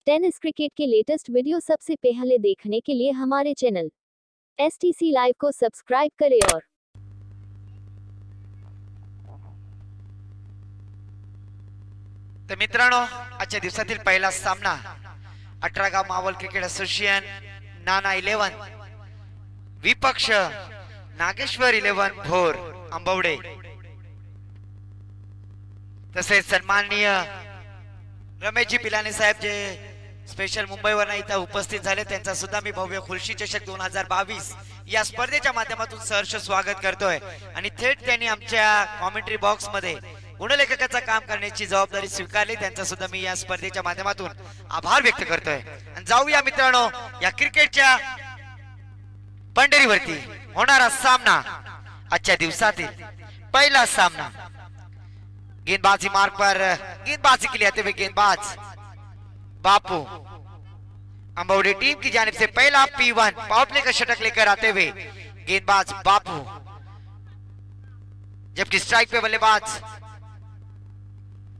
Tennis cricket के latest video सबसे पहले देखने के लिए हमारे चैनल STC लाइव को सब्सक्राइब करें और तर मित्रांनो, आजच्या दिवसातील पहिला सामना 18 गाव मावळ क्रिकेट असोसिएशन नाना 11 विपक्ष नागेश्वर 11 भोर आंबवडे। तसेच सन्माननीय रमेशजी पिलाने साहेब जे स्पेशल मुंबईवरून इथं उपस्थित झाले, त्यांचा सुद्धा मी भव्य खुर्शी चषक 2022 या स्पर्धेच्या माध्यमातून सहर्ष स्वागत करतोय। आणि थेट त्यांनी आमच्या कॉमेंट्री बॉक्स मध्ये गुणलेखकाचं काम करण्याची जबाबदारी स्वीकारली, त्यांचा सुद्धा मी या स्पर्धेच्या माध्यमातून आभार व्यक्त करतोय। आणि जाऊया मित्रांनो, या क्रिकेटच्या पंढरीवरती होणारा सामना, आजच्या दिवसातील पहिला सामना। गेंदबाजी मार्ग पर गेंदबाजी के लिए आते हुए गेंदबाज बापू अंबौड़ी टीम की जानिब से पहला P1 पावर प्ले का शतक लेकर आते हुए गेंदबाज बापू, जबकि स्ट्राइक पे बल्लेबाज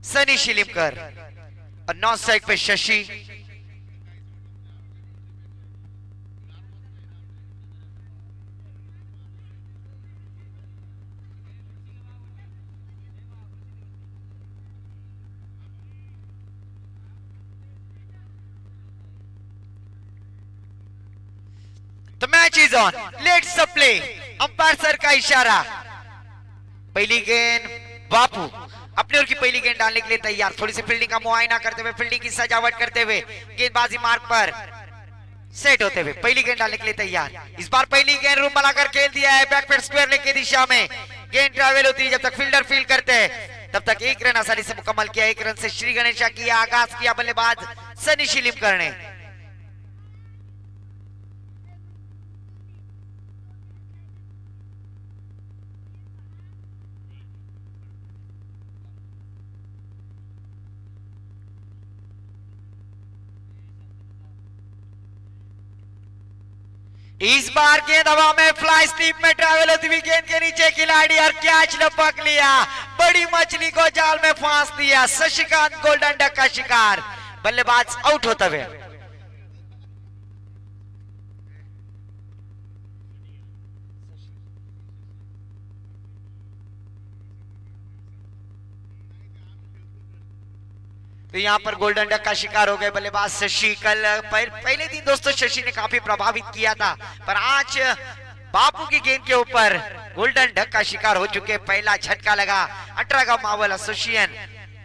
सनी शिलीमकर और नॉन स्ट्राइक पे Shashi. The match is on. Let's play. Umpire sir का इशारा। पहली गेंद बापू अपनी ओर की पहली गेंद डालने के लिए तैयार। थोड़ी सी फील्डिंग का मुआयना करते हुए, फील्डिंग की सजावट करते हुए, गेंदबाजी मार्ग पर सेट होते हुए पहली गेंद डालने के लिए तैयार। इस बार पहली गेंद रूम बनाकर खेल दिया है बैकफील्ड स्क्वायर लेग की दिशा में। गेंद ट्रैवल होती है, जब तक फील्डर फील्ड करते हैं तब तक एक रन आसानी से मुकम्मल किया। एक रन से श्री गणेशा किया आगाज किया बल्लेबाज सनी शिलीमकर ने। इस बार गेंद हवा में फ्लाई स्लिप में ट्रैवल होती हुई गेंद के नीचे खिलाड़ी और कैच लपक लिया। बड़ी मछली को जाल में फांस दिया। शशिकांत गोल्डन डक का शिकार। बल्लेबाज आउट होते हुए। तो यहाँ पर गोल्डन डक का शिकार हो गए बल्लेबाज शशि। कल पहले दिन दोस्तों शशि ने काफी प्रभावित किया था, पर आज बापू की गेंद के ऊपर गोल्डन डक का शिकार हो चुके। पहला झटका लगा 18 गांव मावल एसोसिएशन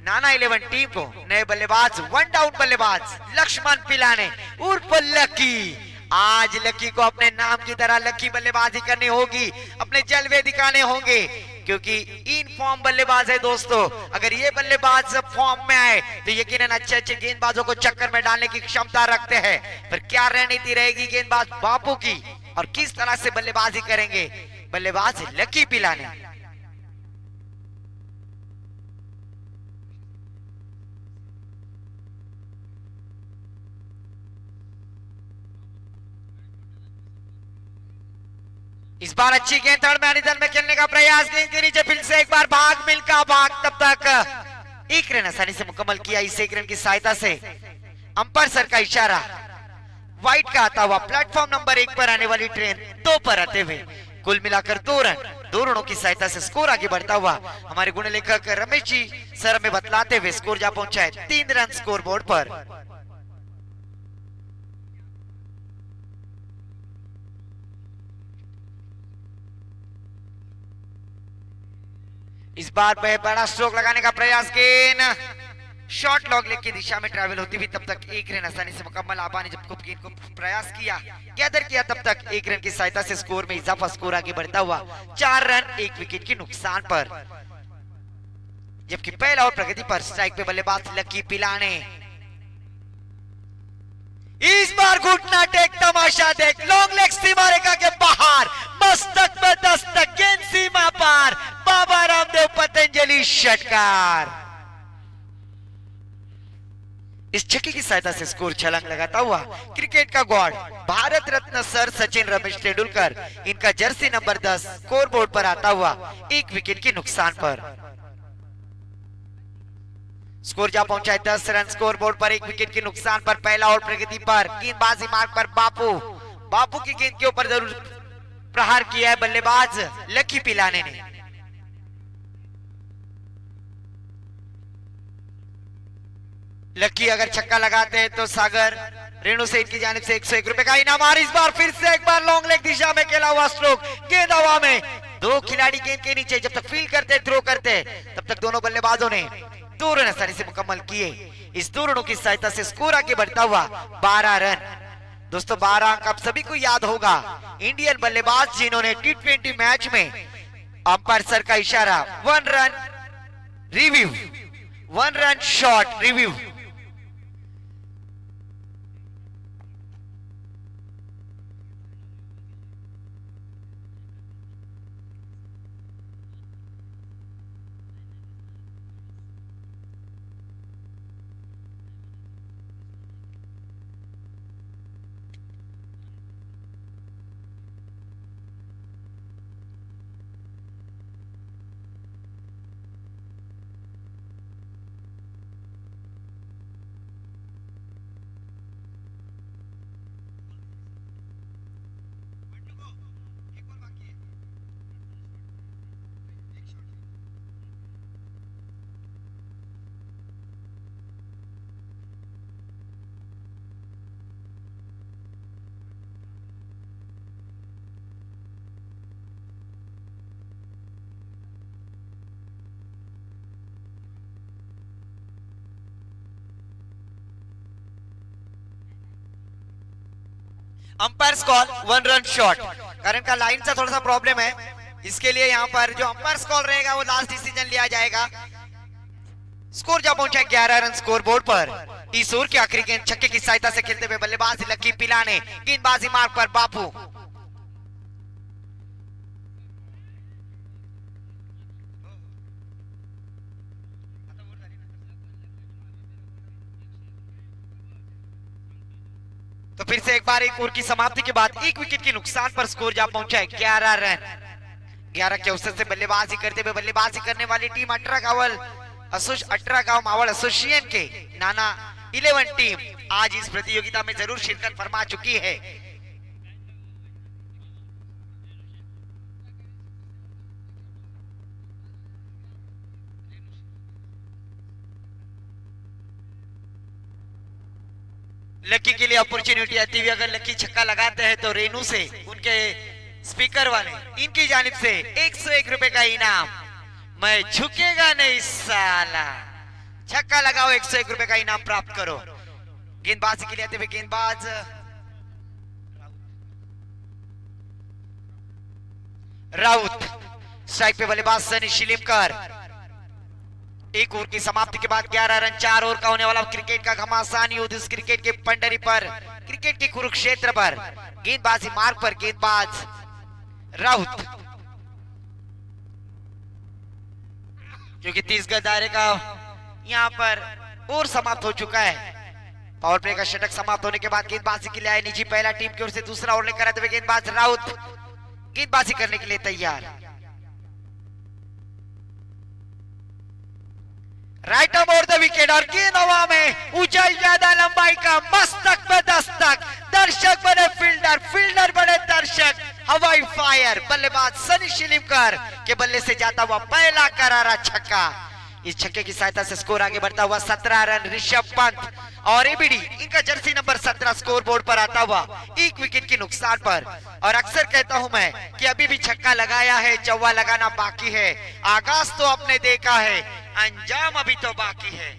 नाना 11 टीम को। नए बल्लेबाज वन डाउन बल्लेबाज लक्ष्मण पिलाने उर्फ लकी। आज लकी को अपने नाम की तरह लकी बल्लेबाजी करनी होगी, अपने जलवे दिखाने होंगे, क्योंकि इन फॉर्म बल्लेबाज है दोस्तों। अगर ये बल्लेबाज फॉर्म में आए तो यकीनन अच्छे अच्छे गेंदबाजों को चक्कर में डालने की क्षमता रखते हैं। पर क्या रणनीति रहेगी गेंदबाज बापू की और किस तरह से बल्लेबाजी करेंगे बल्लेबाज लकी पिलाने। इस बार अच्छी गेंद थर्ड मैदान में खेलने का प्रयास। गेंद के नीचे फिर से एक बार भाग मिल्खा भाग, तब तक एक रन आसानी से मुकम्मल किया। इस एक रन की सहायता से अंपायर सर का इशारा वाइट का आता हुआ प्लेटफॉर्म नंबर 1 पर आने वाली ट्रेन 2 पर आते हुए कुल मिलाकर 2 रन। 2 रनों की सहायता से स्कोर आगे बढ़ता हुआ हमारे गुणलेखक रमेश जी सर हमें बतलाते हुए स्कोर जा पहुंचा है 3 रन स्कोर बोर्ड पर। इस बार बड़ा स्ट्रोक लगाने का प्रयास। गेंद शॉर्ट लॉग लेग की दिशा में ट्रैवल होती हुई तब तक एक रन आसानी से मुकम्मल। आपा ने जब गेंद को प्रयास किया गैदर किया तब तक एक रन की सहायता से स्कोर में इजाफा। स्कोर आगे बढ़ता हुआ 4 रन 1 विकेट के नुकसान पर। जबकि पहला और प्रगति पर स्ट्राइक पे बल्लेबाज लकी पिलाने। इस बार घुटना टेक तमाशा देख, लॉन्ग लेग सीमा रेखा के बाहर, मस्तक में दस्तक, गेंद सीमा पार, बाबा रामदेव पतंजलि षटकार। इस छक्के की सहायता से स्कोर छलांग लगाता हुआ क्रिकेट का गॉड भारत रत्न सर सचिन रमेश तेंदुलकर, इनका जर्सी नंबर 10 स्कोर बोर्ड पर आता हुआ 1 विकेट के नुकसान पर। स्कोर जा पहुंचा है 10 रन स्कोर बोर्ड पर, 1 विकेट के नुकसान पर। पहला और प्रगति पर, गेंदबाजी मार्ग पर बापू की गेंद के ऊपर जरूर प्रहार किया है बल्लेबाज लकी पिलाने ने। लकी अगर छक्का लगाते हैं तो सागर रेणु सेठ की जानिब से 101 रुपए का इनाम। और इस बार फिर से एक बार लॉन्ग लेग दिशा में खेला हुआ स्ट्रोक, गेंद हवा में, दो खिलाड़ी गेंद के नीचे। जब तक फील्ड करते थ्रो करते तब तक दोनों बल्लेबाजों ने 2 रन आसानी से मुकम्मल किए। इस 2 रनों की सहायता से स्कोर आगे बढ़ता हुआ 12 रन। दोस्तों 12 अंक आप सभी को याद होगा, इंडियन बल्लेबाज जिन्होंने T20 मैच में अंपायर सर का इशारा 1 run review, 1 run shot review. Umpire call 1 run shot. कारण का लाइन से थोड़ा सा प्रॉब्लम है, इसके लिए यहाँ पर जो अंपायर कॉल रहेगा वो लास्ट डिसीजन लिया जाएगा। स्कोर जा पहुंचा 11 रन स्कोर बोर्ड पर। ईसूर की आखिरी गेंद छक्के की सहायता से खेलते हुए बल्लेबाज लकी पिलाने, गेंदबाजी मार्ग पर बापू। तो फिर से एक बार एक ओवर की समाप्ति के बाद 1 विकेट के नुकसान पर स्कोर जा पहुंचा है 11 रन। 11 के अवसर से बल्लेबाजी करते हुए बल्लेबाजी करने वाली टीम 18 गांव मावल एसोसिएशन के नाना 11 टीम आज इस प्रतियोगिता में जरूर शिरकत फरमा चुकी है। लकी के लिए अपॉर्चुनिटी आती हुई अगर लकी छक्का लगाते हैं तो रेणु से उनके स्पीकर वाले इनकी जानिब से 101 रुपए का इनाम। मैं झुकेगा नहीं साला, छक्का लगाओ 101 रुपए का इनाम प्राप्त करो। गेंदबाजी के लिए आते हुए गेंदबाज राउत, स्ट्राइक पे बल्लेबाज सनी शिलिमकर। 1 ओवर की समाप्ति के बाद 11 रन 4 ओवर का होने वाला क्रिकेट का घमासान युद्ध इस क्रिकेट के पंडरी पर, क्रिकेट के कुरुक्षेत्र पर। गेंदबाजी मार्ग पर गेंदबाज राउत, क्योंकि 30 गज दायरे का यहाँ पर ओवर समाप्त हो चुका है। पावर प्ले का षटक समाप्त होने के बाद गेंदबाजी के लिए आए निजी पहला टीम की ओर से दूसरा ओवर लेकर आते हुए गेंदबाज राउत गेंदबाजी करने के लिए तैयार। राइट अबाउट द विकेट और गेंद हवा में, ऊंचाई ज्यादा लंबाई का, मस्तक पे दस्तक, दर्शक बने फील्डर, फील्डर बने दर्शक। हवाई फायर, बल्लेबाज सनी शिलिमकर के बल्ले से जाता हुआ पहला करारा छक्का। इस छक्के की सहायता से स्कोर आगे बढ़ता हुआ 17 रन। ऋषभ पंत और एबीडी इनका जर्सी नंबर 17 स्कोर बोर्ड पर आता हुआ 1 विकेट के नुकसान पर। और अक्सर कहता हूं मैं कि अभी भी छक्का लगाया है, चौवा लगाना बाकी है। आगाज तो आपने देखा है, अंजाम अभी तो बाकी है।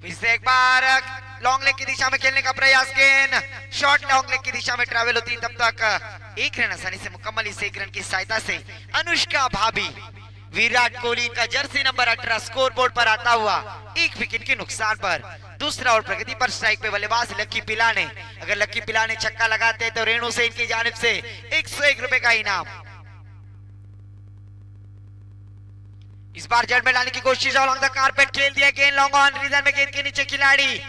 फिर से एक बार लॉन्ग लेग की दिशा में खेलने का प्रयास, गेंद शॉर्ट लॉन्ग लेग की दिशा में ट्रैवल होती है, तब तक 1 रन आसानी से मुकम्मल। इस 1 रन की सहायता से अनुष्का भाभी, विराट कोहली का जर्सी नंबर 18 स्कोर बोर्ड पर आता हुआ 1 विकेट के नुकसान पर। दूसरा और प्रगति पर स्ट्राइक पे बल्लेबाज लकी पिलाने। अगर लकी पिलाने छक्का लगाते हैं तो रेणु से इनकी जानिब से 101 रुपए का इनाम। इस बार जड़ में लाने की कोशिश, अलॉन्ग द कारपेट खेल दिया, गेंद लॉन्ग ऑन रीजन में, गेंद के नीचे खिलाड़ी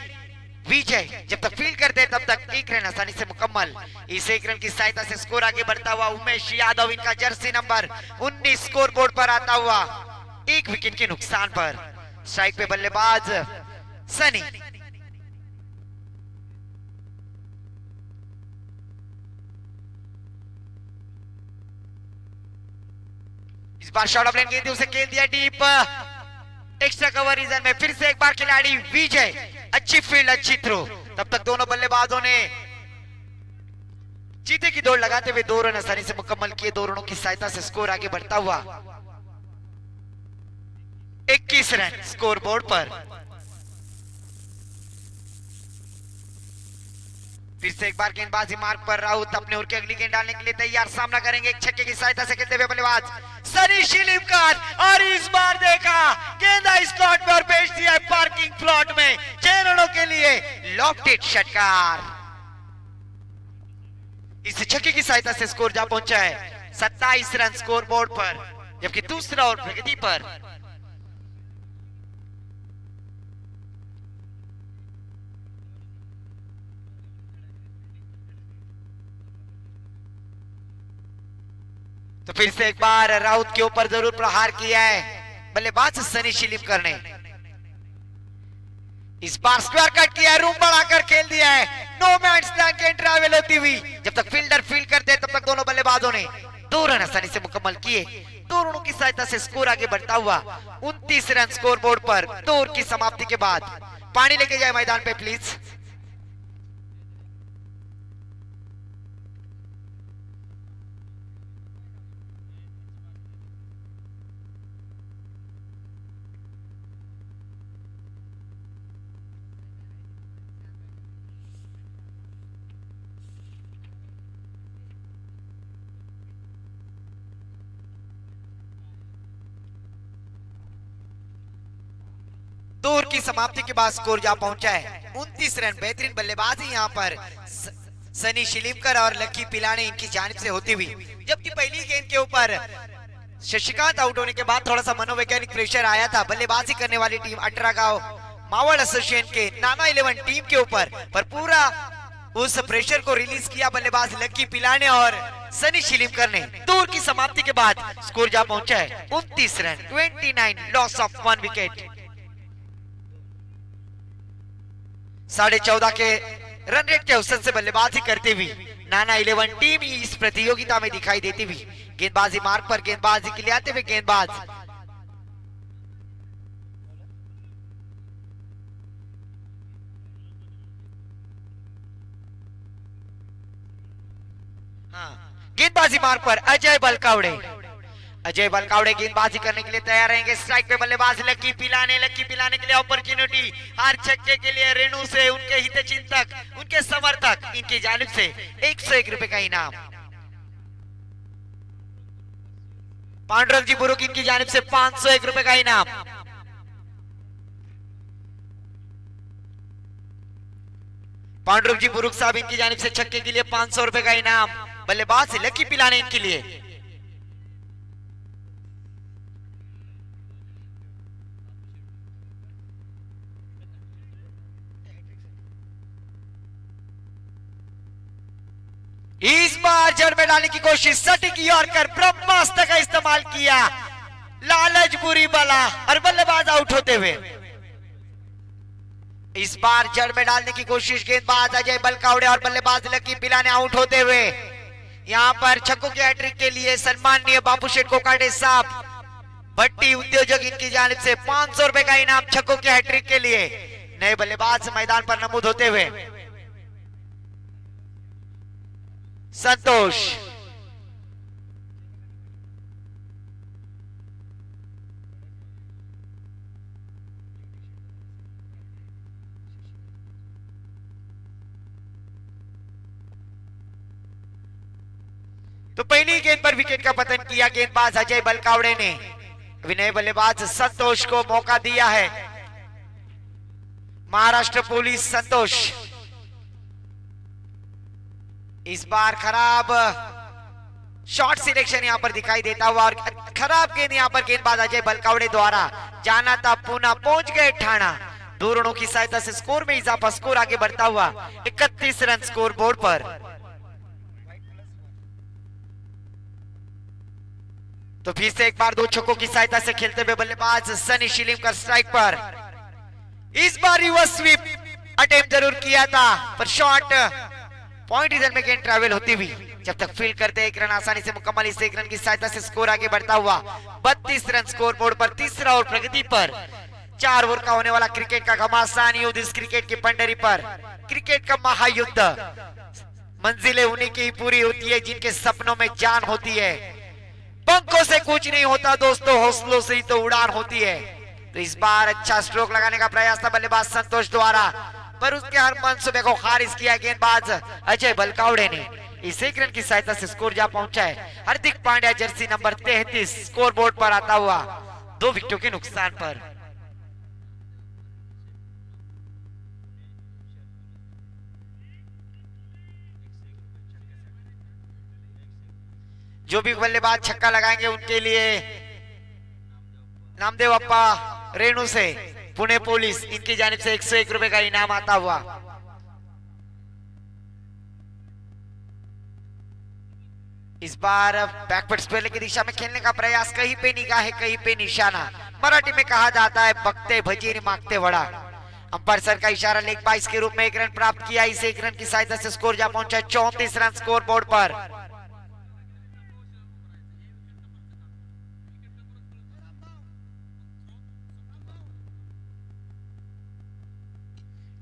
विजय जब तक फील्ड करते हैं तब तक 1 रन आसानी से मुकम्मल। इस 1 रन की सहायता से स्कोर आगे बढ़ता हुआ उमेश यादव, इनका जर्सी नंबर 19 स्कोर बोर्ड पर आता हुआ एक विकेट के नुकसान पर। स्ट्राइक पे बल्लेबाज सनी। इस बार शॉर्ट ऑफ लेन गेंद उसे खेल दिया डीप, एक्स्ट्रा कवर रीजन में। फिर से एक बार खिलाड़ी विजय, अच्छी फील्ड, अच्छी थ्रो। तब तक दोनों बल्लेबाजों ने चीते की दौड़ लगाते हुए 2 रन आसानी से मुकम्मल किए। 2 रनों की सहायता से स्कोर आगे बढ़ता हुआ 21 रन स्कोर बोर्ड पर। फिर से एक बार गेंदबाजी मार्ग पर। राउत अपने ओर की अगली गेंद डालने के लिए तैयार। सामना करेंगे एक छक्के की सहायता से खेलते हुए बल्लेबाज सनी शिलीमकर। और इस बार देखा गेंदा स्लॉट पर भेज दिया पार्किंग प्लॉट में। 6 रनों के लिए लॉफ्टेड षटकार। इस छक्के की सहायता से स्कोर जा पहुंचा है 27 रन स्कोर बोर्ड पर, जबकि दूसरा और प्रगति पर। तो फिर से एक बार राउत के ऊपर जरूर प्रहार किया है बल्लेबाज सनी शिलीमकर ने। इस बार स्क्वायर कट किया है, रूम बढ़ाकर खेल दिया है। नो मैच लैंड के ट्रैवल होती हुई जब तक फील्डर फील्ड करते तब तक दोनों बल्लेबाजों ने 2 रन आसानी से मुकम्मल किए। 2 रनों की सहायता से स्कोर आगे बढ़ता हुआ 29 रन स्कोर बोर्ड पर। 2 ओवर की समाप्ति के बाद पानी लेके जाए मैदान पे प्लीज। दौर की समाप्ति के बाद स्कोर जा पहुंचा है 29 रन। बेहतरीन बल्लेबाजी यहां पर सनी शिलीमकर और लकी पिलाने इनकी जानिब से होती हुई। जबकि पहली गेंद के ऊपर शशिकांत आउट होने के बाद थोड़ा सा मनोवैज्ञानिक प्रेशर आया था बल्लेबाजी करने वाली टीम अटरागांव मावड़ एसोसिएशन के नाना 11 टीम के ऊपर, पर पूरा उस प्रेशर को रिलीज किया बल्लेबाज लकी पिलाने और सनी शिलीमकर ने। दौर की समाप्ति के बाद स्कोर जा पहुंचा है 29 रन 29, लॉस ऑफ 1 विकेट। 14.5 के रन रेट के अवसर से बल्लेबाजी करती हुई नाना 11 टीम इस प्रतियोगिता में दिखाई देती हुई। गेंदबाजी मार्ग पर गेंदबाजी के लिए आते हुए गेंदबाज गेंदबाजी मार्ग पर अजय बलकावड़े। अजय बलकावड़े गेंदबाजी करने के लिए तैयार रहेंगे। स्ट्राइक पे बल्लेबाज लकी पिलाने के लिए अपॉर्चुनिटी हर छक्के के लिए रेणु से उनके हितचिंतक, उनके समर्थक, इनकी जानिब से 101 रुपए का इनाम। पांडुरंग जी बुरुक इनकी जानिब से 501 रुपए का इनाम। पांडुरंग जी बुरुक साहब इनकी जानिब से छक्के के लिए 500 रुपए का इनाम। बल्लेबाज लकी पिलाने इनके लिए। इस बार जड़ में डालने की कोशिश, सटिक यॉर्कर ब्रह्मास्त्र का इस्तेमाल किया, लालच बुरी बला और बल्लेबाज आउट होते हुए। इस बार जड़ में डालने की कोशिश गेंदबाज अजय बलकावड़े और बल्लेबाज लकी पिलाने आउट होते हुए। यहां पर छक्कों के हैट्रिक के लिए सम्माननीय बापू शेठ कोकाटे साहब भट्टी उद्योजक इनकी जानिब से 500 रुपए का इनाम छक्कों के हैट्रिक के लिए। नए बल्लेबाज मैदान पर नमूद होते हुए संतोष, तो पहली गेंद पर विकेट का पतन किया गेंदबाज अजय बलकावड़े ने। विनय बल्लेबाज संतोष को मौका दिया है। महाराष्ट्र पुलिस संतोष। इस बार खराब शॉट सिलेक्शन यहां पर दिखाई देता हुआ और खराब गेंद यहां पर गेंदबाज अजय बलकावड़े द्वारा। जाना था पूना, पहुंच गए ठाणा। 2 रनों की सहायता से स्कोर में इजाफा, स्कोर आगे बढ़ता हुआ 31 रन स्कोर बोर्ड पर। तो फिर से एक बार 2 छक्कों की सहायता से खेलते हुए बल्लेबाज सनी शिलीमकर स्ट्राइक पर। इस बार रिवर्स स्वीप अटेम्प्ट जरूर किया था, पर शॉट पॉइंट रिजल्ट में गेंद ट्रैवल होती हुई जब तक फील्ड करते 1 रन आसानी से मुकम्मल। इस 1 रन की सहायता से स्कोर आगे बढ़ता हुआ 32 रन स्कोर बोर्ड पर। तीसरा ओवर प्रगति पर। 4 ओवर का होने वाला क्रिकेट का घमासान युद्ध इस क्रिकेट की पंडरी पर। क्रिकेट का महायुद्ध। मंजिलें उन्हीं की पूरी होती है जिनके सपनों में जान होती है। पंखों से कुछ नहीं होता दोस्तों, हौसलों से ही तो उड़ान होती है। तो इस बार अच्छा स्ट्रोक लगाने का प्रयास था बल्लेबाज संतोष द्वारा, पर उसके हर मंसूबे को खारिज किया गेंदबाज अजय बलकावड़े ने। इस 1 रन की सहायता से स्कोर जा पहुंचा है Hardik Pandya jersey number 33 score board पर आता हुआ 2 विकेटों के नुकसान पर। जो भी बल्लेबाज छक्का लगाएंगे उनके लिए नामदेव अप्पा रेणु से पुणे पुलिस इनकी जानिब से 101 रुपए का इनाम आता हुआ। इस बार बैकवर्ड स्पेल की दिशा में खेलने का प्रयास, कहीं पे निगाह है कहीं पे निशाना। मराठी में कहा जाता है बकते भजीर मांगते वड़ा। अंपायर सर का इशारा लेग बाइस के रूप में 1 रन प्राप्त किया। इस 1 रन की सहायता से स्कोर जा पहुंचा 34 रन स्कोर बोर्ड पर।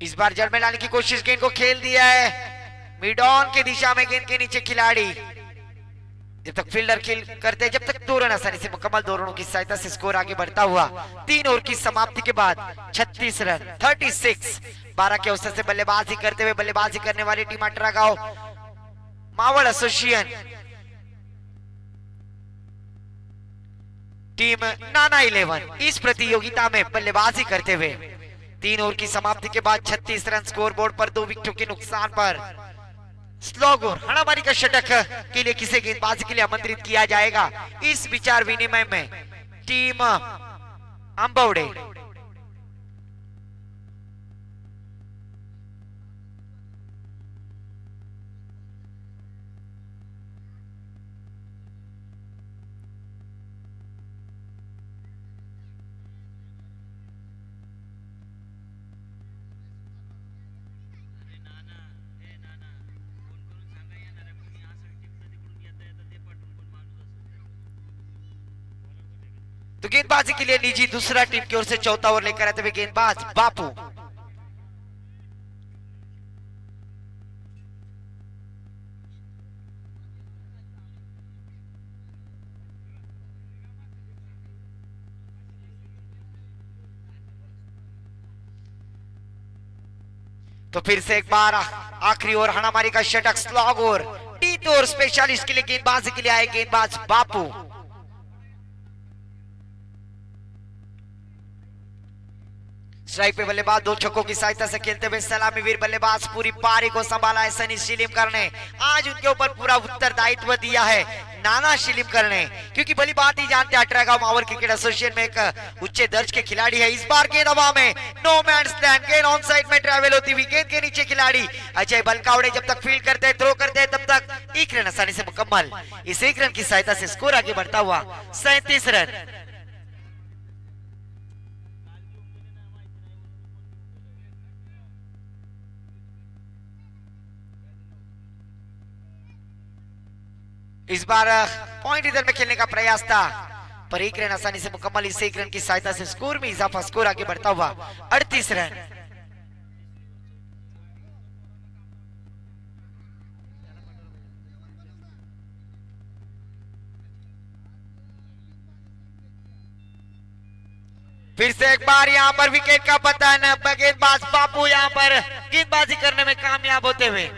इस बार जड़ में लाने की कोशिश, गेंद को खेल दिया है मिड ऑन की दिशा में। गेंद के नीचे खिलाड़ी जब तक फील्डर खेल करते जब तक 2 रन आसानी से मुकम्मल। 2 रनों की सहायता से स्कोर आगे बढ़ता हुआ 3 ओवर की समाप्ति के बाद 36 रन 36। 12 के अवसर से बल्लेबाजी करते हुए बल्लेबाजी करने वाली टीम अटरागांव मावल एसोसिएशन टीम नाना 11 इस प्रतियोगिता में बल्लेबाजी करते हुए 3 ओवर की समाप्ति के बाद 36 रन स्कोर बोर्ड पर 2 विकेटों के नुकसान पर। स्लोग और हणामारी का षटक के लिए किसे गेंदबाजी के लिए आमंत्रित किया जाएगा इस विचार विनिमय में टीम अंबवड़े। तो गेंदबाजी के लिए निजी दूसरा टीम की ओर से चौथा ओवर लेकर आते हुए गेंदबाज बापू। तो फिर से एक बार आखिरी ओवर हणामारी का षटक स्लॉग ओवर टीथ और स्पेशलिस्ट के लिए गेंदबाजी के लिए आए गेंदबाज बापू। स्ट्राइक पे बल्लेबाज 2 छक्कों की सहायता से खेलते हुए सलामी वीर बल्लेबाज पूरी पारी को संभाला है सनी शिलीमकर ने। आज उनके ऊपर पूरा उत्तरदायित्व दिया है नाना शिलीमकर ने, क्योंकि भली बात ही जानते हैं अटरागांव मावल क्रिकेट एसोसिएशन में एक उच्च दर्ज के खिलाड़ी है। इस बार गेंद हवा में, नो मैन स्टैंड, गेंद ऑन साइड में ट्रैवल होती हुई गेंद के नीचे खिलाड़ी अजय बलकावड़े जब तक फील्ड करते हैं थ्रो करते हैं तब तक 1 रन आसानी से मुकम्मल। इस 1 रन की सहायता से स्कोर आगे बढ़ता हुआ 37 रन। इस बार पॉइंट इधर में खेलने का प्रयास था, पर 1 रन आसानी से मुकम्मल। इस 1 रन की सहायता से स्कोर में इजाफा, स्कोर आगे बढ़ता हुआ 38 रन। फिर से एक बार यहां पर विकेट का पतन। गेंदबाज बापू यहां पर गेंदबाजी करने में कामयाब होते हुए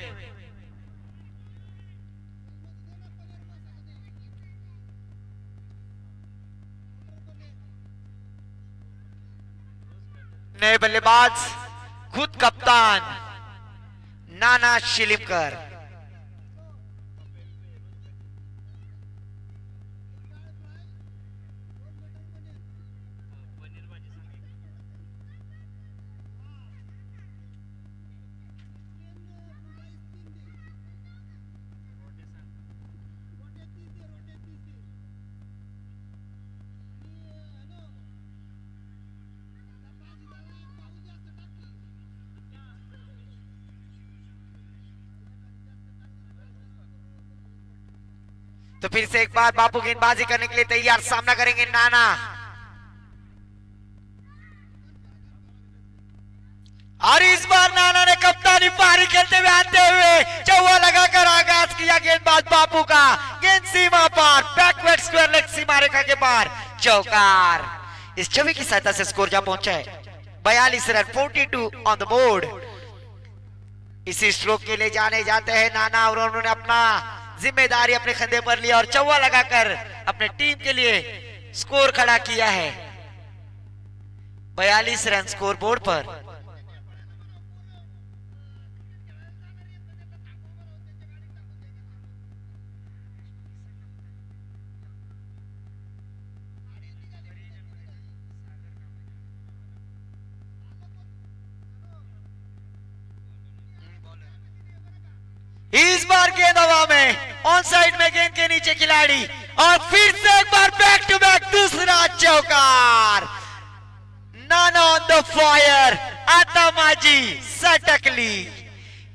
नए बल्लेबाज खुद कप्तान नाना शिलीमकर। तो फिर से एक बार बापू गेंदबाजी करने के लिए तैयार, सामना करेंगे नाना। और इस बार नाना ने कप्तानी पारी खेलते हुए आते हुए चौवा लगाकर आगाज किया गेंदबाज बापू का। गेंद सीमा पार, बैकवर्ड स्क्वायर लेग सीमा रेखा के पार, चौकार। इस छवि की सहायता से स्कोर जा पहुंचा है 42 रन, 42 ऑन द बोर्ड। इसी स्ट्रोक के लिए जाने जाते हैं नाना और उन्होंने अपना जिम्मेदारी अपने कंधे पर लिया और चौवा लगाकर अपने टीम के लिए स्कोर खड़ा किया है। 42 रन स्कोर बोर्ड पर। इस बार गेंद हवा में, ऑन साइड में गेंद के नीचे खिलाड़ी और फिर से एक बार बैक टू बैक दूसरा चौकार। नाना ऑन द फायर, आतामाजी सटकली।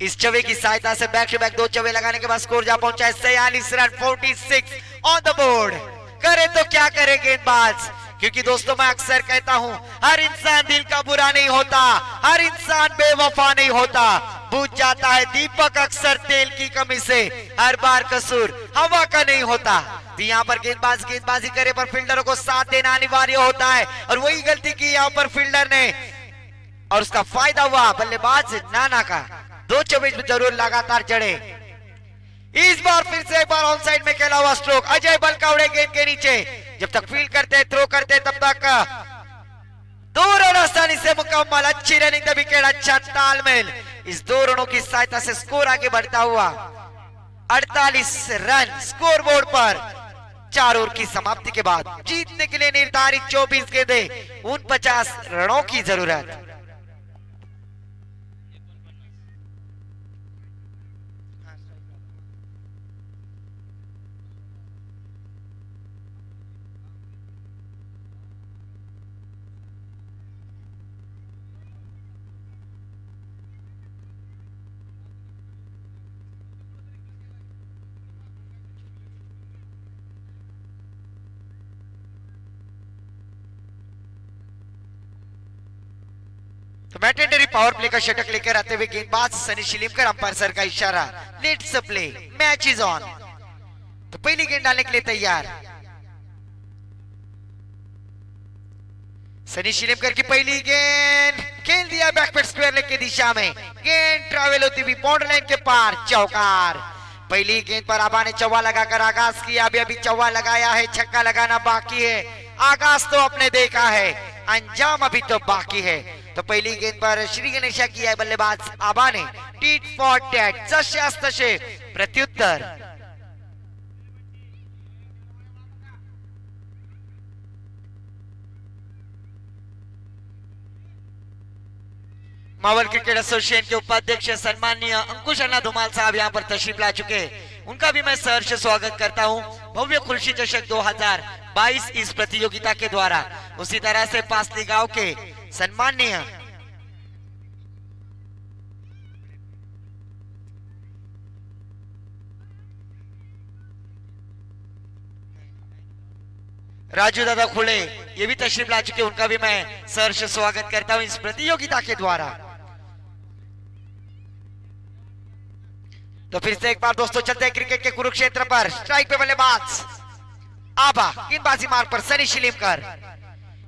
इस चौवे की सहायता से बैक टू बैक 2 चौवे लगाने के बाद स्कोर जा पहुंचा है 46 रन, 46 ऑन द बोर्ड। करे तो क्या करे गेंदबाज, क्योंकि दोस्तों मैं अक्सर कहता हूं हर इंसान दिल का बुरा नहीं होता, हर इंसान बेवफा नहीं होता। बुझ जाता है दीपक अक्सर तेल की कमी से, हर बार कसूर हवा का नहीं होता। तो यहाँ पर गेंदबाजी करे पर फील्डरों को साथ देना अनिवार्य होता है और वही गलती की यहाँ पर फील्डर ने और उसका फायदा हुआ बल्लेबाज नाना का। 2 चौबे जरूर लगातार चढ़े। इस बार फिर से एक बार ऑन साइड में खेला हुआ स्ट्रोक, अजय बलकावड़े गेंद के नीचे। जब तक फील्ड करते थ्रो करते तब तक 2 रन आसानी से मुकम्मल। अच्छी रनिंग द विकेट, अच्छा तालमेल। इस 2 रनों की सहायता से स्कोर आगे बढ़ता हुआ 48 रन स्कोर बोर्ड पर। 4 ओवर की समाप्ति के बाद जीतने के लिए निर्धारित 24 गेंदें, 49 रनों की जरूरत। तो मैंडेटरी पावर प्ले का षटक लेकर आते हुए गेंदबाज सनी शिलीमकर, अंपायर सर का इशारा, let's play, match is on. तो पहली गेंद डालने के लिए तैयार सनी शिलीमकर की पहली गेंद, खेल दिया बैकवर्ड स्क्वायर लेग की दिशा में। गेंद ट्रैवल होती हुई बाउंड्री लाइन के पार, चौकार। पहली गेंद पर आबा ने चौवा लगाकर आगाज किया। अभी चौवा लगाया है, छक्का लगाना बाकी है। आगाज तो आपने देखा है, अंजाम अभी तो बाकी है। तो पहली गेंद पर श्री गणेशा किया है बल्लेबाज आबा ने। टीट फॉर टैट, जसे प्रत्युत्तर। मावल क्रिकेट एसोसिएशन के उपाध्यक्ष सम्माननीय अंकुश अन्ना धुमाल साहब यहाँ पर तशरीफ ला चुके हैं, उनका भी मैं सहर्ष स्वागत करता हूँ। भव्य खुर्शी चषक 2022 इस प्रतियोगिता के द्वारा। उसी तरह से पासली गांव के सम्माननीय राजू दादा खुले ये भी तशरीफ ला चुके, उनका भी मैं सहर्ष स्वागत करता हूं इस प्रतियोगिता के द्वारा। तो फिर से एक बार दोस्तों चलते हैं क्रिकेट के कुरुक्षेत्र पर। स्ट्राइक पे बल्लेबाज आबा, गेंदबाजी मार्ग पर सनी शिलीमकर।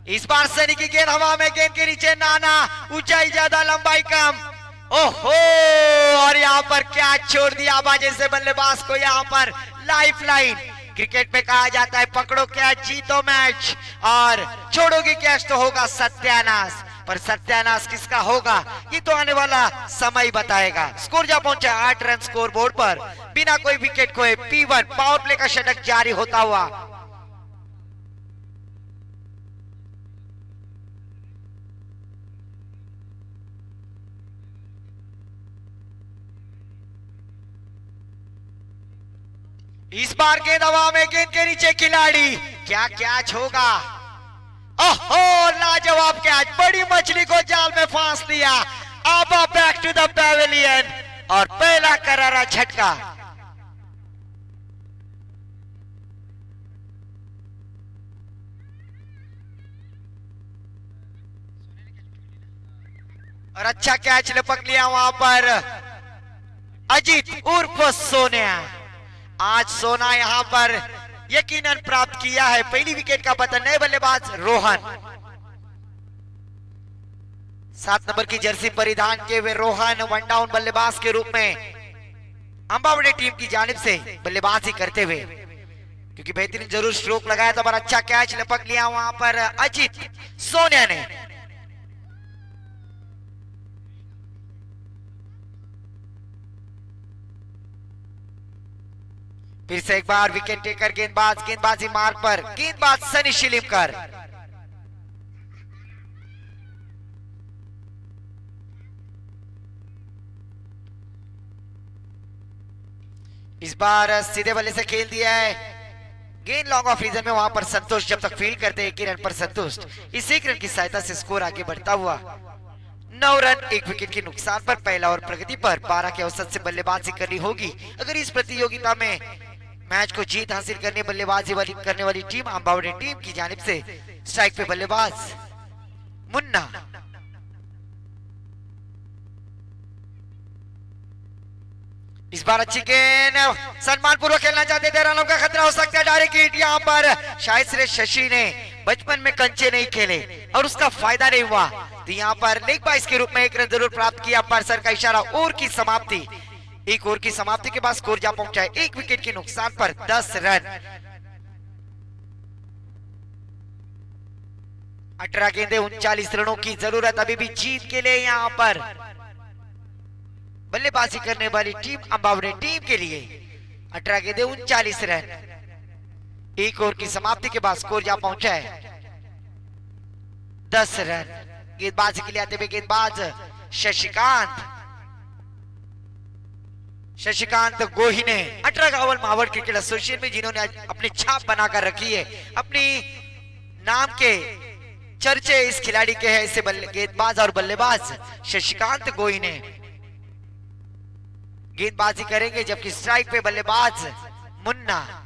इस बार सनी की गेंद हवा में, गेंद के नीचे नाना, ऊंचाई ज्यादा लंबाई कम। ओहो, और यहाँ पर कैच छोड़ दिया आबा जैसे बल्लेबाज को। यहाँ पर लाइफ लाइन, क्रिकेट में कहा जाता है पकड़ो कैच जीतो मैच, और छोड़ोगे कैच तो होगा सत्यानाश। पर सत्यानाश किसका होगा ये तो आने वाला समय बताएगा। स्कोर जा पहुंचा 8 रन स्कोर बोर्ड पर, बिना कोई विकेट खोए। P1 पावर प्ले का षटक जारी होता हुआ। इस बार गेंद हवा में, गेंद के नीचे खिलाड़ी, क्या कैच होगा। ओहो, लाजवाब कैच, बड़ी मछली को जाल में फांस दिया। आबा बैक टू द पैवेलियन और पहला करारा झटका। और अच्छा कैच लपक लिया वहां पर अजीत उर्फ सोनिया। आज सोना यहां पर यकीनन प्राप्त किया है पहली विकेट का पतन। नए बल्लेबाज रोहन, 7 नंबर की जर्सी परिधान किए हुए रोहन वन डाउन बल्लेबाज के रूप में अंबावड़े टीम की जानिब से बल्लेबाजी करते हुए, क्योंकि बेहतरीन जरूर स्ट्रोक लगाया था पर अच्छा कैच लपक लिया वहां पर अजीत सोनिया ने। फिर से एक बार विकेट टेकर गेंदबाज, गेंदबाजी मार्ग पर गेंदबाज सनी शिलिमकर। इस बार सीधे बल्ले से खेल दिया है, गेंद लॉन्ग ऑफ रीजन में वहां पर संतोष जब तक फील्ड करते हैं 1 रन पर संतुष्ट। इस 1 रन की सहायता से स्कोर आगे बढ़ता हुआ 9 रन 1 विकेट के नुकसान पर पहला और प्रगति पर 12 के औसत से बल्लेबाजी करनी होगी अगर इस प्रतियोगिता में मैच को जीत हासिल करने वाली टीम अंबावड़े टीम की जानिब से स्ट्राइक पे बल्लेबाज मुन्ना। इस बार अच्छी गेंद, सम्मान पूर्वक खेलना चाहते थे, रनों का खतरा हो सकता है, डायरेक्ट हिट। यहाँ पर शायद से शशि ने बचपन में कंचे नहीं खेले और उसका फायदा नहीं हुआ, तो यहाँ पर लेग बाइस के रूप में 1 रन जरूर प्राप्त किया। पर सर का इशारा, ओवर की समाप्ति, 1 ओवर की समाप्ति के बाद स्कोर जा पहुंचा है 1 विकेट के नुकसान पर 10 रन। 18 गेंदे 39 रनों की जरूरत अभी भी जीत के लिए यहाँ पर बल्लेबाजी करने वाली टीम अंबावड़े टीम के लिए। 18 गेंदे 39 रन, 1 ओवर की समाप्ति के बाद स्कोर जा पहुंचा है 10 रन। गेंदबाजी के लिए आते हुए गेंदबाज शशिकांत गोहिने, 18 मावड़ क्रिकेट एसोसिएशन में जिन्होंने अपनी छाप बनाकर रखी है, अपनी नाम के चर्चे इस खिलाड़ी के हैं, इसे गेंदबाज और बल्लेबाज शशिकांत गोहिने गेंदबाजी करेंगे, जबकि स्ट्राइक पे बल्लेबाज मुन्ना।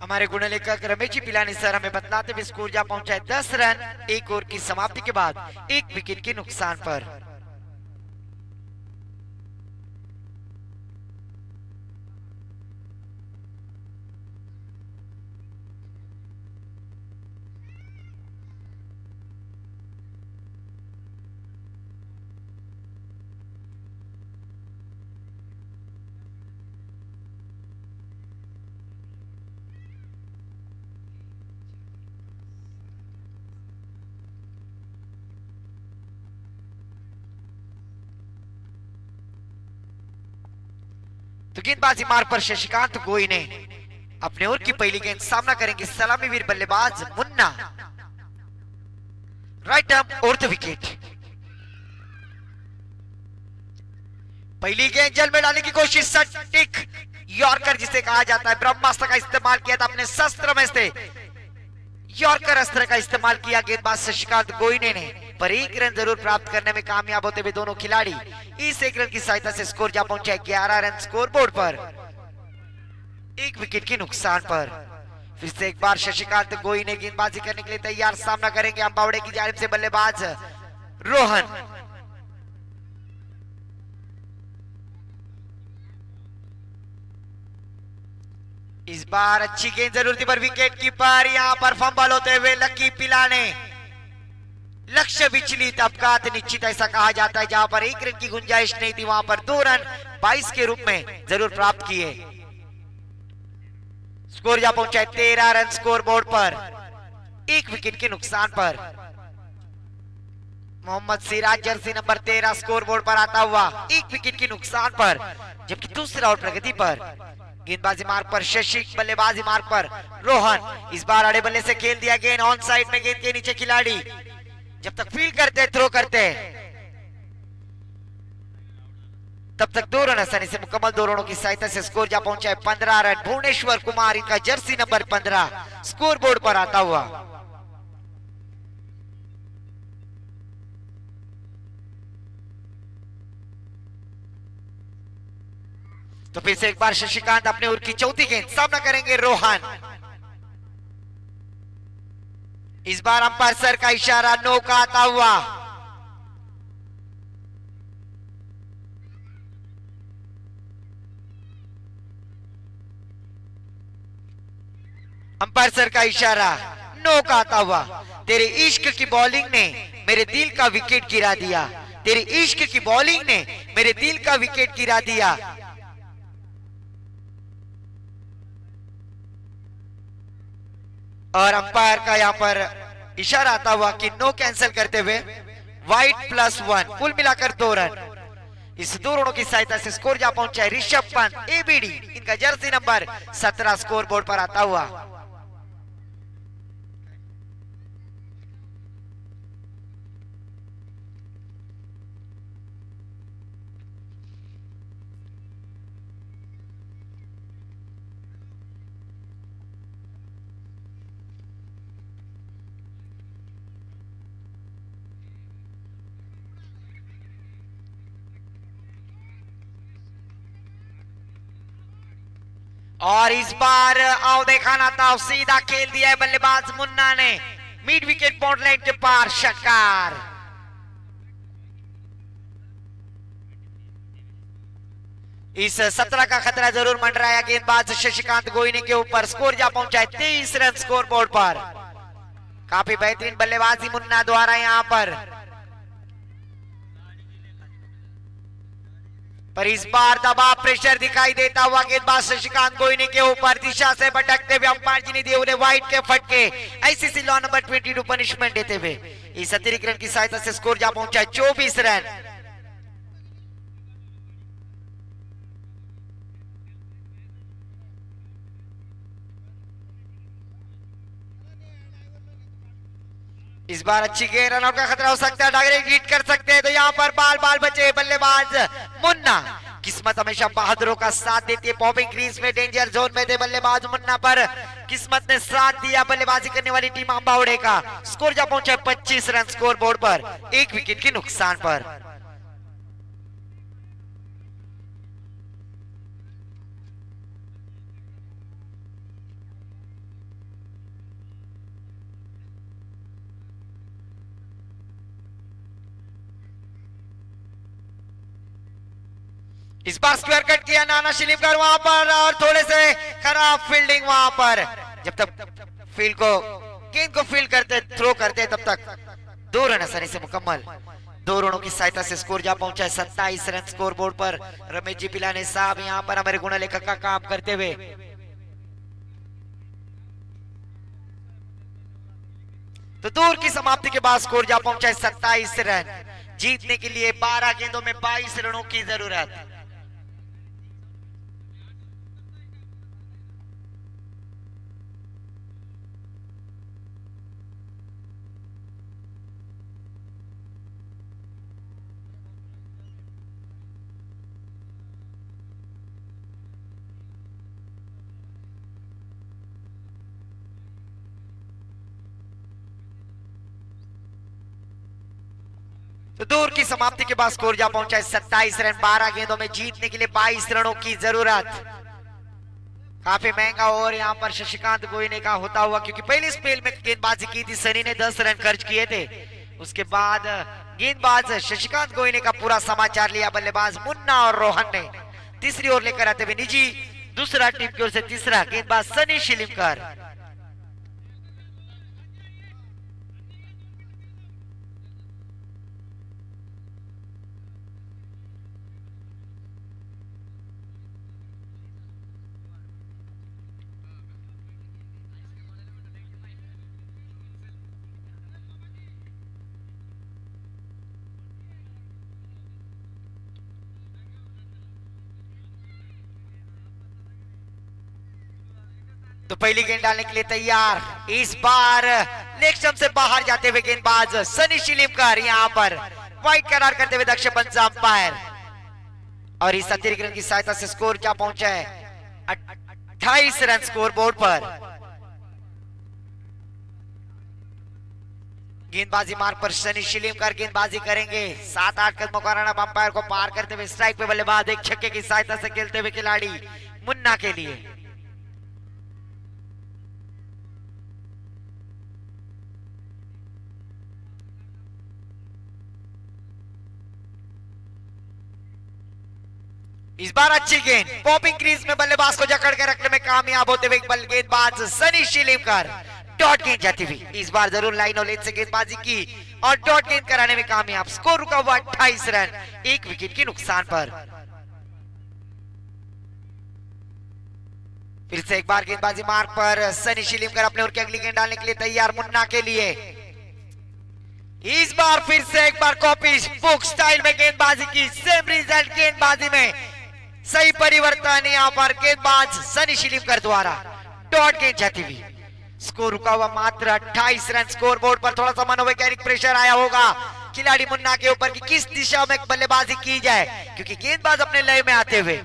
हमारे गुणलेखक रमेश जी पिलानी सर हमें बतलाते हुए स्कोर जा पहुंचा है 10 रन 1 ओवर की समाप्ति के बाद 1 विकेट के नुकसान पर। तो गेंदबाजी मार्ग पर शशिकांत गोई ने अपने ओर की पहली गेंद सामना करेंगे सलामी वीर बल्लेबाज मुन्ना, राइट आर्म और द विकेट। पहली गेंद जल में डालने की कोशिश, सटीक यॉर्कर जिसे कहा जाता है, ब्रह्मास्त्र का इस्तेमाल किया था अपने शस्त्र में से, यॉर्कर अस्त्र का इस्तेमाल किया गेंदबाज शशिकांत गोइने ने, पर 1 रन जरूर प्राप्त करने में कामयाब होते हुए दोनों खिलाड़ी इस 1 रन की सहायता से स्कोर जा पहुंचा है 11 रन स्कोर बोर्ड पर 1 विकेट के नुकसान पर। फिर से एक बार शशिकांत गोइने गेंदबाजी करने के लिए तैयार, सामना करेंगे अंबावड़े की जानिब से बल्लेबाज रोहन। इस बार अच्छी गेंद जरूर थी पर विकेट कीपर यहां पर फंबल होते हुए लकी पिलाने, लक्ष्य विचलित अपघात निश्चित ऐसा कहा जाता है, जहां पर 1 रन की गुंजाइश नहीं थी वहां पर 2 रन 22 के रूप में जरूर प्राप्त किए। स्कोर जा पहुंचा है 13 रन स्कोर बोर्ड पर 1 विकेट के नुकसान पर। Mohammed Siraj jersey number 13 score board पर आता हुआ 1 विकेट के नुकसान पर, जबकि दूसरा और प्रगति पर गेंदबाजी मार्ग पर शशि, बल्लेबाजी मार्ग पर रोहन। इस बार अड़े बल्ले से खेल दिया गेंद ऑन साइड में, गेंद के नीचे खिलाड़ी जब तक फील्ड करते थ्रो करते तब तक 2 रन आसानी से मुकम्मल, 2 रनों की सहायता से स्कोर जा पहुंचा है 15 रन। भुवनेश्वर कुमार इनका जर्सी नंबर 15 स्कोर बोर्ड पर आता हुआ। तो फिर से एक बार शशिकांत अपने ओर की चौथी गेंद सामना करेंगे रोहन। इस बार अंपायर सर का इशारा नो का आता हुआ। अंपायर सर का इशारा नो का आता हुआ। तेरे इश्क की बॉलिंग ने मेरे दिल का विकेट गिरा दिया। तेरे इश्क की बॉलिंग ने मेरे दिल का विकेट गिरा दिया। और अंपायर का यहां पर इशारा आता हुआ कि नो कैंसिल करते हुए वाइट +1 कुल मिलाकर 2 रन। इस 2 रनों की सहायता से स्कोर जा पहुंचा है ऋषभ पंत एबीडी, इनका जर्सी नंबर 17 स्कोर बोर्ड पर आता हुआ। और इस बार आओ देखा ना था, सीधा खेल दिया है बल्लेबाज मुन्ना ने मिड विकेट बॉर्ड लाइन के पार षटकार। इस 17 का खतरा जरूर मंडराया गेंदबाज शशिकांत गोइने के ऊपर। स्कोर जा पहुंचा है 23 रन स्कोर बोर्ड पर। काफी बेहतरीन बल्लेबाजी मुन्ना द्वारा यहां पर इस बार दबाव प्रेशर दिखाई देता हुआ गेंदबाज शशिकांत गोइने के ऊपर। दिशा से भटकते हुए अंपायर जी ने दिए उन्हें वाइड के फटके। आईसीसी लॉ नंबर 22 पनिशमेंट देते हुए इस अतिरिक्त रन की सहायता से स्कोर जा पहुंचा है 24 रन। इस बार अच्छी गेंद, रन आउट का खतरा हो सकता है, डायरेक्ट हिट कर सकते हैं। तो यहाँ पर बाल बचे बल्लेबाज मुन्ना। किस्मत हमेशा बहादुरों का साथ देती है। पॉपिंग क्रीज में डेंजर जोन में थे बल्लेबाज मुन्ना, पर किस्मत ने साथ दिया बल्लेबाजी करने वाली टीम अंबावड़े का। स्कोर जा पहुंचा 25 रन स्कोर बोर्ड पर, 1 विकेट के नुकसान पर। इस बार स्क्वायर कट किया नाना शिलीमकर वहां पर, और थोड़े से खराब फील्डिंग वहां पर। जब तक फील्ड को गेंद को फील्ड करते थ्रो करते तब तक 2 रन आसानी से मुकम्मल। 2 रनों की सहायता से स्कोर जा पहुंचा है 27 रन स्कोर बोर्ड पर। रमेश जी पिलाने साहब यहां पर हमारे गुणलेखक का काम करते हुए तो दूर की समाप्ति के बाद स्कोर जा पहुंचा है 27 रन। जीतने के लिए 12 गेंदों में 22 रनों की जरूरत। तो दूर की समाप्ति के बाद स्कोर जा पहुंचा है 27 रन। 12 गेंदों में जीतने के लिए 22 रनों की जरूरत। काफी महंगा ओवर यहां पर शशिकांत गोइने का होता हुआ, क्योंकि पहले स्पेल में गेंदबाजी की थी सनी ने 10 रन खर्च किए थे। उसके बाद गेंदबाज शशिकांत गोइने का पूरा समाचार लिया बल्लेबाज मुन्ना और रोहन ने। तीसरी ओवर लेकर आते हुए निजी दूसरा टीम की ओर से तीसरा गेंदबाज सनी शिलीमकर। तो पहली गेंद डालने के लिए तैयार। इस बार लेग स्टंप से बाहर जाते हुए गेंदबाज सनी शिलीमकर यहां पर वाइड करार करते हुए दक्ष पंच अंपायर। और इस अतिरिक्त रन की सहायता से स्कोर क्या पहुंचा है 28 रन स्कोर बोर्ड पर। गेंदबाजी मार्ग पर सनी शिलीमकर गेंदबाजी करेंगे। 7-8 कदमों का रन अंपायर को पार करते हुए स्ट्राइक पे बल्लेबाज एक छक्के की सहायता से खेलते हुए खिलाड़ी मुन्ना के लिए। इस बार अच्छी गेंद, पॉपिंग क्रीज में बल्लेबाज को जकड़ के रखने में कामयाब होते हुए गेंदबाज सनी शिलीमकर डॉट गेंद जाती हुई। इस बार जरूर लाइन और लेन से गेंदबाजी की और डॉट गेंद कराने में कामयाब। स्कोर रुका हुआ 28 रन, 1 विकेट के नुकसान पर। फिर से एक बार गेंदबाजी मार्ग पर, सनी शिलीमकर अपने ओर की अगली गेंद डालने के लिए तैयार मुन्ना के लिए। इस बार फिर से एक बार कॉपी बुक स्टाइल में गेंदबाजी की, सेम रिजल्ट गेंदबाजी में सही परिवर्तन यहां पर गेंदबाज सनी शिलीमकर द्वारा डॉट गेंद जाती हुई। स्कोर रुका हुआ मात्र 28 रन। स्कोर बोर्ड पर थोड़ा सा मनोवैज्ञानिक प्रेशर आया होगा खिलाड़ी मुन्ना के ऊपर कि किस दिशा में बल्लेबाजी की जाए, क्योंकि गेंदबाज अपने लय में आते हुए।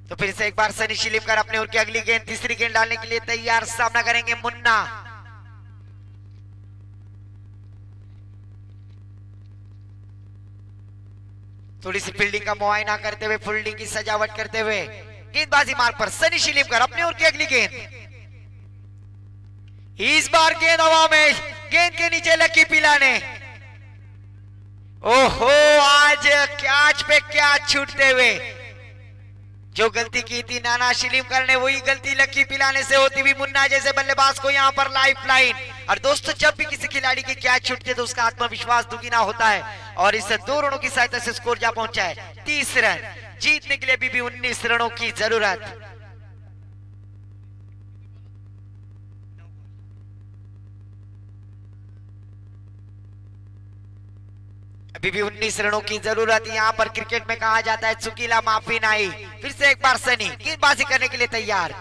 तो फिर से एक बार सनी शिलीमकर अपने ओर की अगली गेंद, तीसरी गेंद डालने के लिए तैयार। सामना करेंगे मुन्ना। थोड़ी सी फील्डिंग का मुआयना करते हुए, फील्डिंग की सजावट करते हुए गेंदबाजी मार्ग पर सनी शिलीमकर अपने ओर की अगली गेंद। इस बार गेंद हवा में, गेंद के नीचे लकी पिलाने। ओहो, आज कैच पे कैच छूटते हुए जो गलती की थी नाना शिलीमकर ने, वही गलती लकी पिलाने से होती हुई मुन्ना जैसे बल्लेबाज को यहां पर लाइफ लाइन। और दोस्तों, जब भी किसी खिलाड़ी की कैच छूटती है तो उसका आत्मविश्वास दुगुना होता है और इस 2 रनों की सहायता से स्कोर जा पहुंचा है 30 रन। जीतने के लिए अभी भी 19 रनों की जरूरत। अभी भी 19 रनों की जरूरत। यहां पर क्रिकेट में कहा जाता है चुकीला माफी नहीं। फिर से एक बार सनी गेंदबाजी करने के लिए तैयार।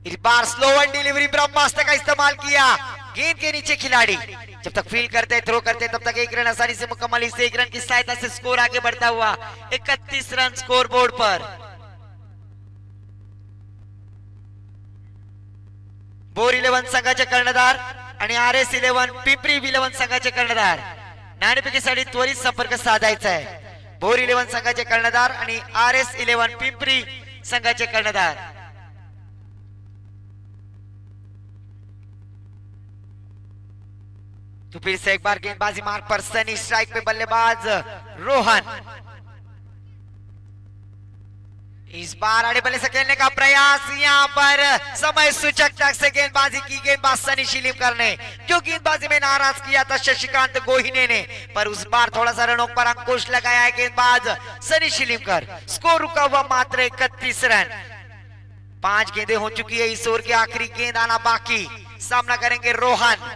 इस बार स्लो वन डिलीवरी ब्रह्मास्त्र का इस्तेमाल किया। गेंद के नीचे खिलाड़ी जब तक फील्ड करते, थ्रो करते, तब तक 1 रन आसानी से मुकम्मल। इस 1 रन की सहायता से स्कोर आगे बढ़ता हुआ 31 रन स्कोर बोर्ड पर। बोर 11 संघाचे कर्णधार आणि RS 11 पिंपरी 11 संघाचे कर्णधार नाणेफेकीसाठी त्वरित संपर्क साधायचा आहे। बोर 11 संघाचे कर्णधार आणि RS 11 पिंपरी संघाचे कर्णधार। तो फिर से एक बार गेंदबाजी मार्ग पर सनी, स्ट्राइक पे बल्लेबाज रोहन। इस बार आड़े बल्ले से खेलने का प्रयास, यहां पर समय सूचकता से गेंदबाजी की गेंदबाज सनी शिलीमकर ने, जो गेंदबाजी में नाराज किया था शशिकांत गोहिने ने, पर उस बार थोड़ा सा रनों पर अंकुश लगाया है गेंदबाज सनी शिलीमकर। स्कोर रुका हुआ मात्र 31 रन। 5 गेंदें हो चुकी है, इस ओवर की आखिरी गेंद आना बाकी। सामना करेंगे रोहन।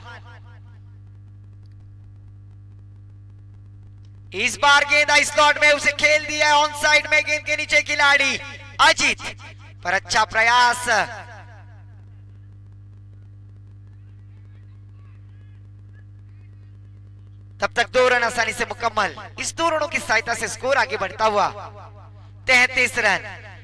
इस बार गेंद स्लॉट में उसे खेल दिया है, ऑन साइड में गेंद के नीचे खिलाड़ी अजीत, पर अच्छा प्रयास। तब तक 2 रन आसानी से मुकम्मल। इस 2 रनों की सहायता से स्कोर आगे बढ़ता हुआ 33 रन।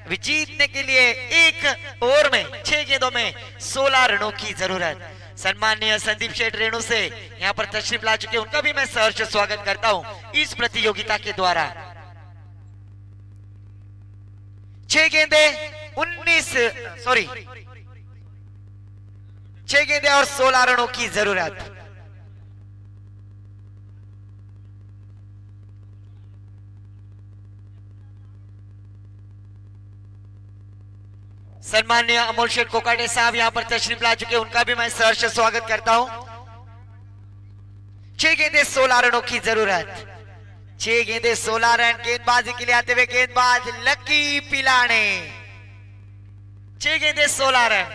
जीतने के लिए 1 ओवर में 6 गेंदों में 16 रनों की जरूरत। सम्माननीय संदीप शेठ रेणु से यहां पर तशरीफ ला चुके, उनका भी मैं सहर्ष स्वागत करता हूं इस प्रतियोगिता के द्वारा। 6 गेंदे 6 गेंदे और 16 रनों की जरूरत। सम्माननीय अमोल शेठ कोकाटे साहब यहां पर तशरीफ ला चुके, उनका भी मैं सहर्ष स्वागत करता हूं। 6 गेंदे 16 रनों की जरूरत। 6 गेंदे 16 रन। गेंदबाजी के लिए आते हुए गेंदबाज लकी पिलाने। 6 गेंदे 16 रन।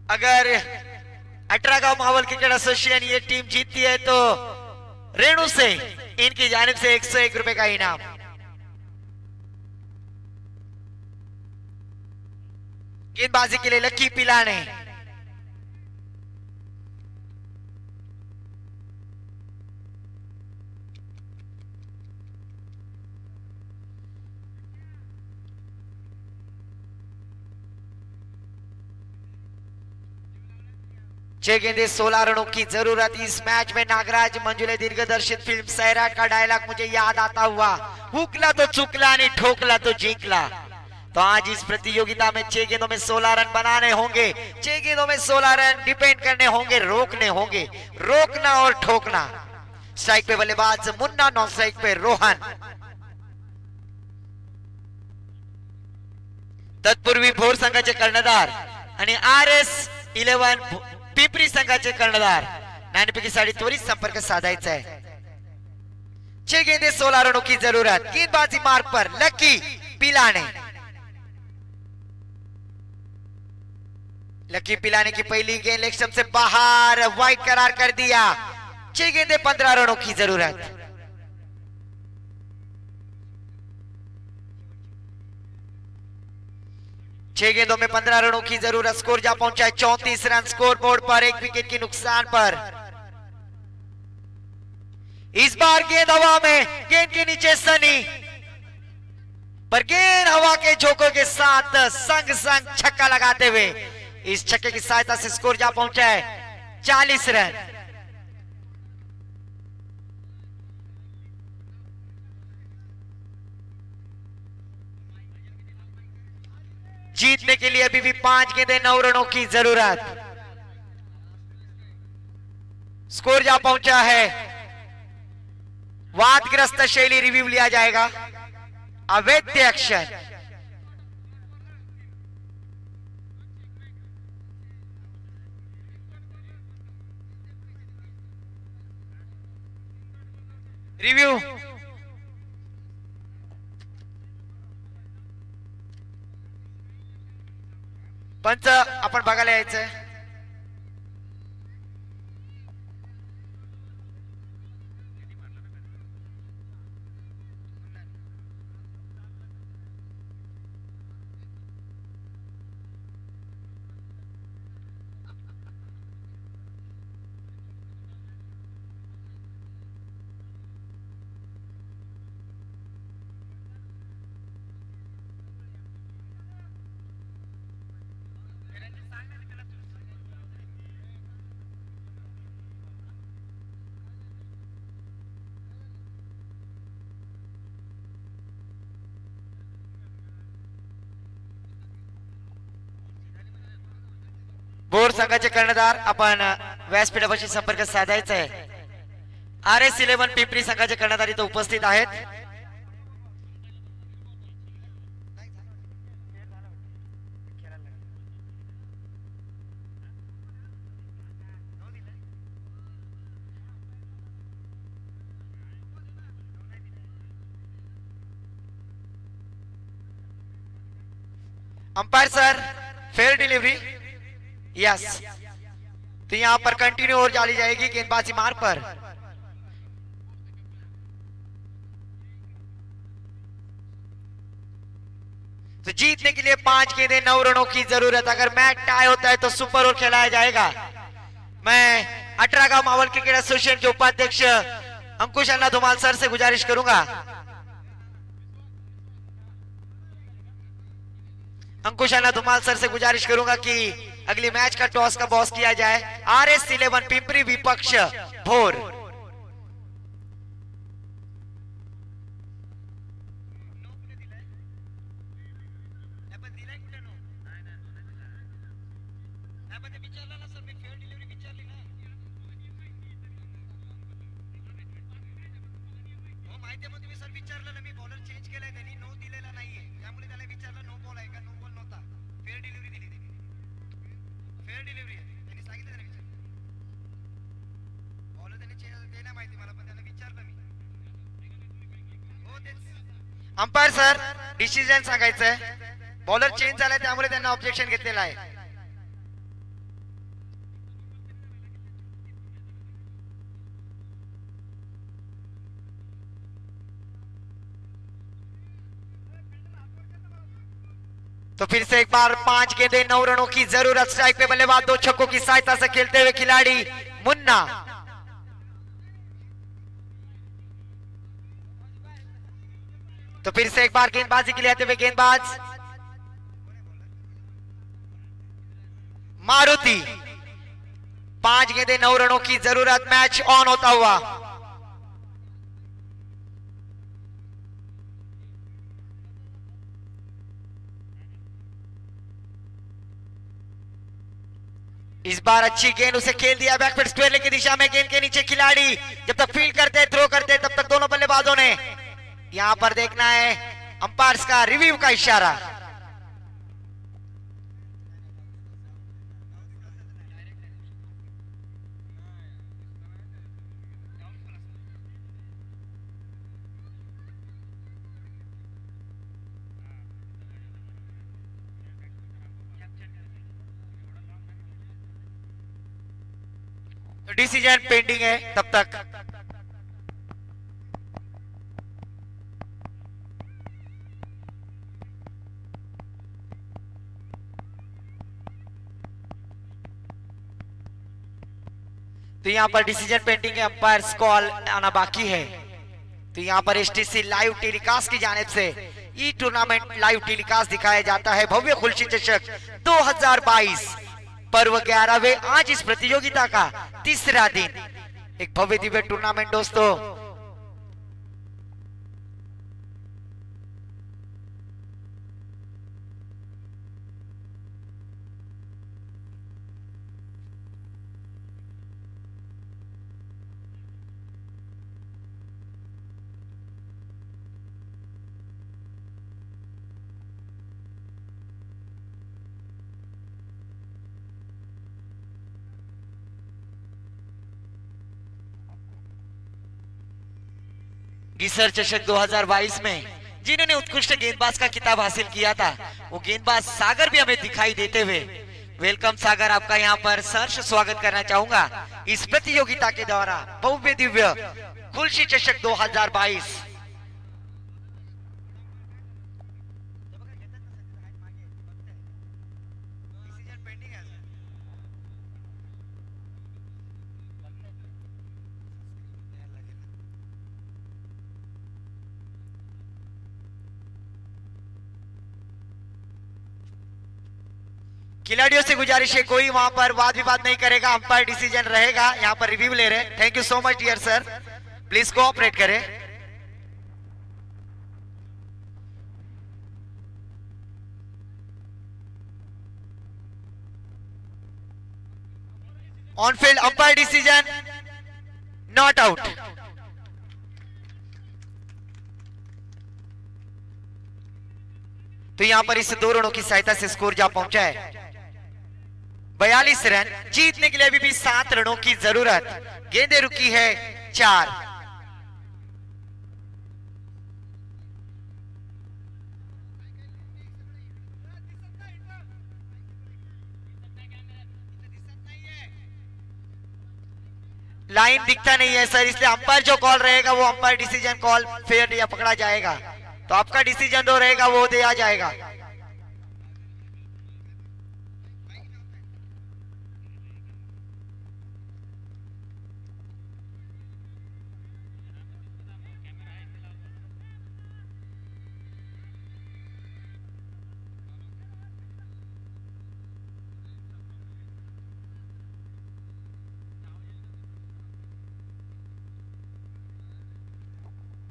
अगर 18 गांव मावल क्रिकेट एसोसिएशन ये टीम जीतती है तो रेणु से इनकी जानिब से 101 रुपए का इनाम। गेंदबाजी के लिए लकी पिलाने। छह गेंदे 16 रनों की जरूरत। इस मैच में नागराज मंजुले दीर्घदर्शित फिल्म सैराट का डायलॉग मुझे याद आता हुआ, हुकला तो चुकला नहीं, ठोकला तो जींकला। तो आज इस प्रतियोगिता में 6 गेंदों में 16 रन बनाने होंगे। 6 गेंदों में 16 रन डिपेंड करने होंगे, रोकने होंगे, रोकना और ठोकना। स्ट्राइक पे बल्लेबाज मुन्ना, नॉन स्ट्राइक पे रोहन। तत्पूर्वी भोर संघाचे कर्णधार आणि RS11 पिंपरी संघाचे कर्णधार नाणेफेकीसाठी त्वरित संपर्क साधायचा है। 6 गेंदे 16 रनों की जरूरत। गेंदबाजी मार्ग पर लकी पिलाने। लकी पिलाने की पहली गेंद लेग स्टंप से बाहर, वाइड करार कर दिया। 6 गेंदे 15 रनों की जरूरत। छह गेंदों में 15 रनों की जरूरत। स्कोर जा पहुंचा है 34 रन स्कोर बोर्ड पर, 1 विकेट के नुकसान पर। इस बार गेंद हवा में, गेंद के नीचे सनी, पर गेंद हवा के झोंकों के साथ संग संग छक्का लगाते हुए इस छक्के की सहायता से स्कोर जा पहुंचा है 40 रन। जीतने के लिए अभी भी 5 गेंदे 9 रनों की जरूरत। स्कोर जा पहुंचा है, वादग्रस्त शैली रिव्यू लिया जाएगा, अवैध एक्शन। रिव्यू पंच आपण बघायला यायचंय। बोर संघाचे कर्णधार आपण व्यासपीठापाशी संपर्क साधायचा आहे। RS11 पिंपरी संघाचे कर्णधार इथे उपस्थित आहेत। Umpire sir, fair delivery yes. तो यहां पर कंटिन्यू और डाली जाएगी गेंदबाजी मार्ग पर। तो जीतने के लिए 5 गेंदे 9 रनों की जरूरत। अगर मैच टाई होता है तो सुपर ओवर खेलाया जाएगा। मैं 18 गांव मावल क्रिकेट एसोसिएशन के उपाध्यक्ष अंकुश अन्ना धुमाल सर से गुजारिश करूंगा, कि अगली मैच का टॉस का बॉस किया जाए। RS11 पिंपरी विपक्ष भोर। अंपायर सर, डिसिजन सांगायचंय। बॉलर चेंज झालाय त्यामुळे त्यांना ऑब्जेक्शन घेतलेलं आहे। तो फिर से एक बार 5 गेंदे 9 रनों की जरूरत। स्ट्राइक पे बल्लेबाज 2 छक्कों की सहायता से खेलते हुए खिलाड़ी मुन्ना। तो फिर से एक बार गेंदबाजी के लिए आते हुए गेंदबाज मारुति। 5 गेंदे 9 रनों की जरूरत। मैच ऑन होता हुआ। इस बार अच्छी गेंद उसे खेल दिया बैकफुट स्क्वायर की दिशा में। गेंद के नीचे खिलाड़ी जब तक फील्ड करते थ्रो करते तब तक दोनों बल्लेबाजों ने यहां पर देखना है अंपायर्स का रिव्यू का इशारा। डिसीजन पेंडिंग है तब तक। तो यहां पर डिसीजन पेंडिंग है, अंपायर्स कॉल आना बाकी है। तो यहां पर एसटीसी लाइव टेलीकास्ट की जानिब से ई टूर्नामेंट लाइव टेलीकास्ट दिखाया जाता है। भव्य खुलशी चषक 2022 पर्व 11वें आज इस प्रतियोगिता का तीसरा दिन, एक भव्य दिव्य टूर्नामेंट दोस्तों। गिसर चषक 2022 में जिन्होंने उत्कृष्ट गेंदबाज का खिताब हासिल किया था वो गेंदबाज सागर भी हमें दिखाई देते हुए। वेलकम सागर, आपका यहां पर सहर्ष स्वागत करना चाहूंगा इस प्रतियोगिता के द्वारा भव्य दिव्य खुलशी चषक 2022। खिलाड़ियों से गुजारिश है कोई वहां पर वाद विवाद नहीं करेगा, अंपायर डिसीजन रहेगा। यहां पर रिव्यू ले रहे हैं। Thank you so much dear sir, please cooperate करें। On field umpire decision not out. तो यहां पर इस 2 रनों की सहायता से स्कोर जा पहुंचा है 42 रन। जीतने के लिए अभी भी 7 रनों की जरूरत। गेंदें रुकी है 4। लाइन दिखता नहीं है सर, इसलिए अंपायर जो कॉल रहेगा वो अंपायर डिसीजन कॉल फेयर या पकड़ा जाएगा। तो आपका डिसीजन जो रहेगा वो दिया जाएगा।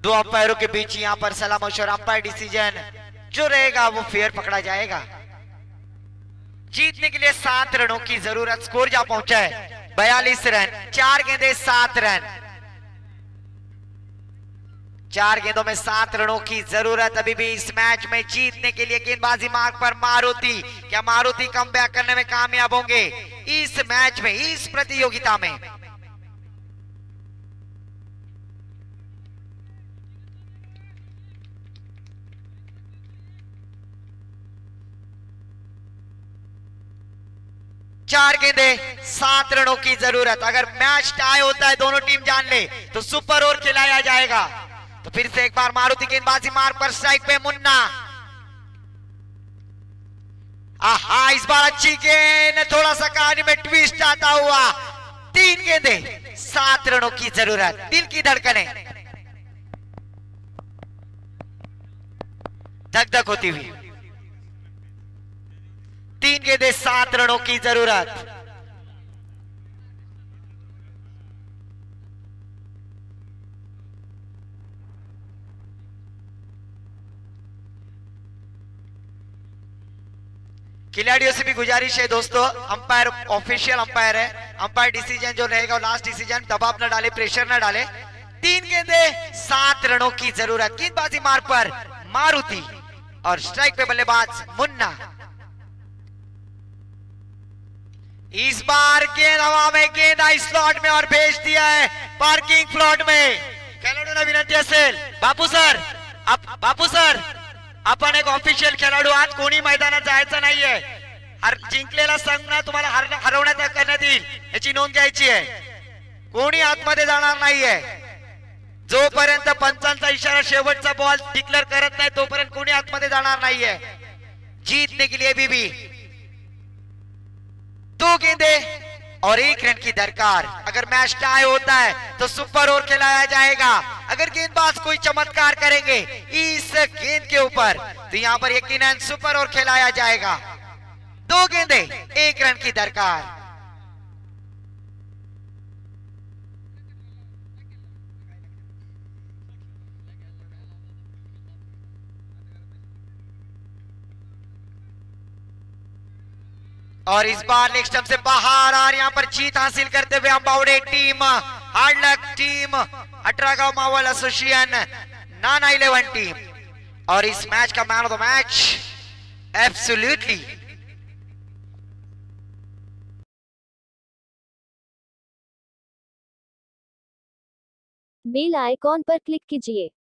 दो अंपायरों के बीच यहां पर सलाह मशवरा। अंपायर डिसीजन जो रहेगा वो फेयर पकड़ा जाएगा। जीतने के लिए 7 रनों की जरूरत। स्कोर जा पहुंचा है 42 रन। 4 गेंदें 7 रन। 4 गेंदों में 7 रनों की जरूरत अभी भी इस मैच में जीतने के लिए। गेंदबाजी मार्ग पर मारुति, क्या मारुति कमबैक करने में कामयाब होंगे इस मैच में, इस प्रतियोगिता में? चार गेंदें 7 रनों की जरूरत। अगर मैच टाई होता है, दोनों टीम जान ले, तो सुपर ओवर खिलाया जाएगा। तो फिर से एक बार मारुति गेंदबाजी मार्ग पर स्ट्राइक पे मुन्ना। आहा, इस बार अच्छी गेंद, थोड़ा सा कहानी में ट्विस्ट आता हुआ। 3 गेंदें 7 रनों की जरूरत। दिल की धड़कनें धक धक होती हुई। 3 गेंदें 7 रनों की जरूरत। खिलाड़ियों से भी गुजारिश है दोस्तों, अंपायर ऑफिशियल अंपायर है, अंपायर डिसीजन जो रहेगा लास्ट डिसीजन, दबाव न डाले, प्रेशर न डाले। 3 गेंदे 7 रनों की जरूरत। गेंदबाजी मार्ग पर मारुति और स्ट्राइक पे बल्लेबाज मुन्ना। इस बार गेंद हवा में, गेंद आई स्लॉट में और भेज दिया है पार्किंग प्लॉट में। खेळाडूंना विनंती असेल, बापू सर आपण एक ऑफिशियल खेळाडू आहात, कोणी मैदानात जायचं नाहीये। जिंकलेला संघ ना तुम्हाला हरवण्यात करण्यात येईल याची नोंद घ्यायची आहे। कोणी आतमध्ये जाणार नाहीये। जोपर्यंत पंचांचा इशारा शेवटचा बॉल डिक्लेअर करत नाही तोपर्यंत कोणी आतमध्ये जाणार नाहीये। जीतने के लिए बीबी 2 गेंदे और 1 रन की दरकार। अगर मैच टाई होता है तो सुपर ओवर खिलाया जाएगा। अगर गेंदबाज कोई चमत्कार करेंगे इस गेंद के ऊपर तो यहां पर यकीनन सुपर ओवर खिलाया जाएगा। 2 गेंदे 1 रन की दरकार। और इस बार लेग स्टंप से बाहर और यहां पर जीत हासिल करते हुए अंबावड़े टीम, हार्ड लक टीम, 18 गांव मावल एसोसिएशन, नाना 11 टीम। और इस मैच का man of the match absolutely bell icon पर क्लिक कीजिए।